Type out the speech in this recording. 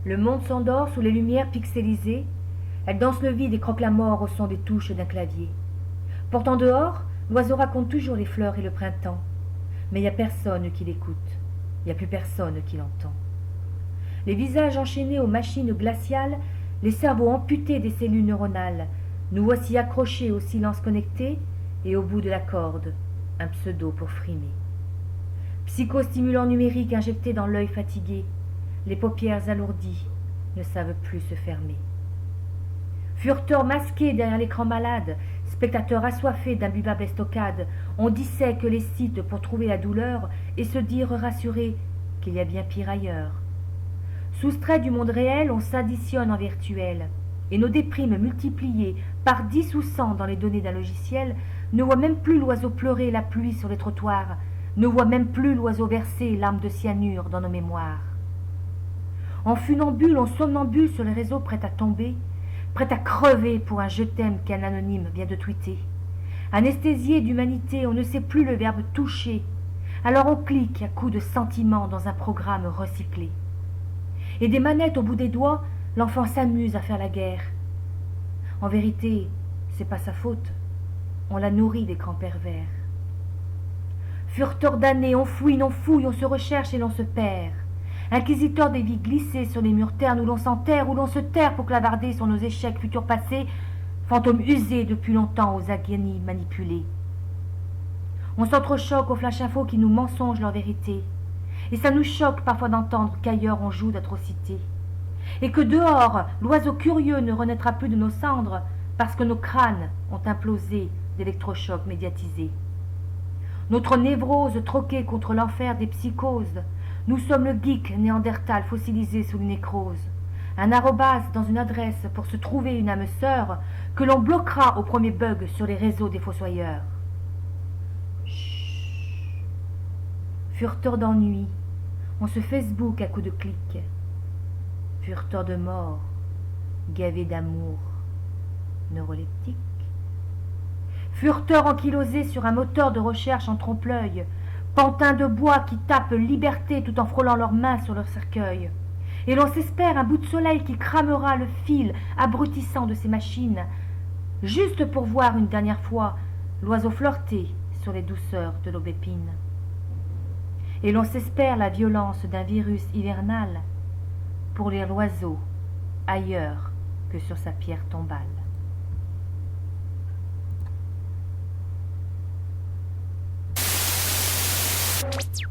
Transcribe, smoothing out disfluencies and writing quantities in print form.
Le monde s'endort sous les lumières pixelisées. Elle danse le vide et croque la mort au son des touches d'un clavier. Pourtant dehors, l'oiseau raconte toujours les fleurs et le printemps. Mais il n'y a personne qui l'écoute. Il n'y a plus personne qui l'entend. Les visages enchaînés aux machines glaciales, les cerveaux amputés des cellules neuronales, nous voici accrochés au silence connecté et au bout de la corde, un pseudo pour frimer. Psychostimulant numérique injecté dans l'œil fatigué, les paupières alourdies ne savent plus se fermer. Furteurs masqués derrière l'écran malade, spectateurs assoiffés d'imbuvable estocade, on dissèque les sites pour trouver la douleur et se dire rassuré qu'il y a bien pire ailleurs. Soustraits du monde réel, on s'additionne en virtuel, et nos déprimes multipliées par 10 ou 100 dans les données d'un logiciel ne voient même plus l'oiseau pleurer la pluie sur les trottoirs, ne voient même plus l'oiseau verser larmes de cyanure dans nos mémoires. En funambule, on somnambule sur les réseaux prêts à tomber, prêts à crever pour un je t'aime qu'un anonyme vient de tweeter. Anesthésié d'humanité, on ne sait plus le verbe toucher, alors on clique à coups de sentiments dans un programme recyclé. Et des manettes au bout des doigts, l'enfant s'amuse à faire la guerre. En vérité, c'est pas sa faute. On la nourrit d'écrans pervers. Furteur damnés, on fouine, on fouille, on se recherche et l'on se perd. Inquisiteur des vies glissées sur les murs ternes où l'on s'enterre, où l'on se terre pour clavarder sur nos échecs futurs passés, fantômes usés depuis longtemps aux agonis manipulés. On s'entrechoque aux flash infos qui nous mensongent leur vérité. Et ça nous choque parfois d'entendre qu'ailleurs on joue d'atrocités. Et que dehors, l'oiseau curieux ne renaîtra plus de nos cendres parce que nos crânes ont implosé d'électrochocs médiatisés. Notre névrose troquée contre l'enfer des psychoses, nous sommes le geek néandertal fossilisé sous une nécrose. Un arrobase dans une adresse pour se trouver une âme sœur que l'on bloquera au premier bug sur les réseaux des fossoyeurs. Furteur d'ennui, on se Facebook à coups de clics. Furteur de mort, gavé d'amour, neuroleptique. Furteur ankylosé sur un moteur de recherche en trompe-l'œil, pantins de bois qui tapent liberté tout en frôlant leurs mains sur leur cercueil. Et l'on s'espère un bout de soleil qui cramera le fil abrutissant de ces machines, juste pour voir une dernière fois l'oiseau flirter sur les douceurs de l'aubépine. Et l'on s'espère la violence d'un virus hivernal pour lire l'oiseau ailleurs que sur sa pierre tombale.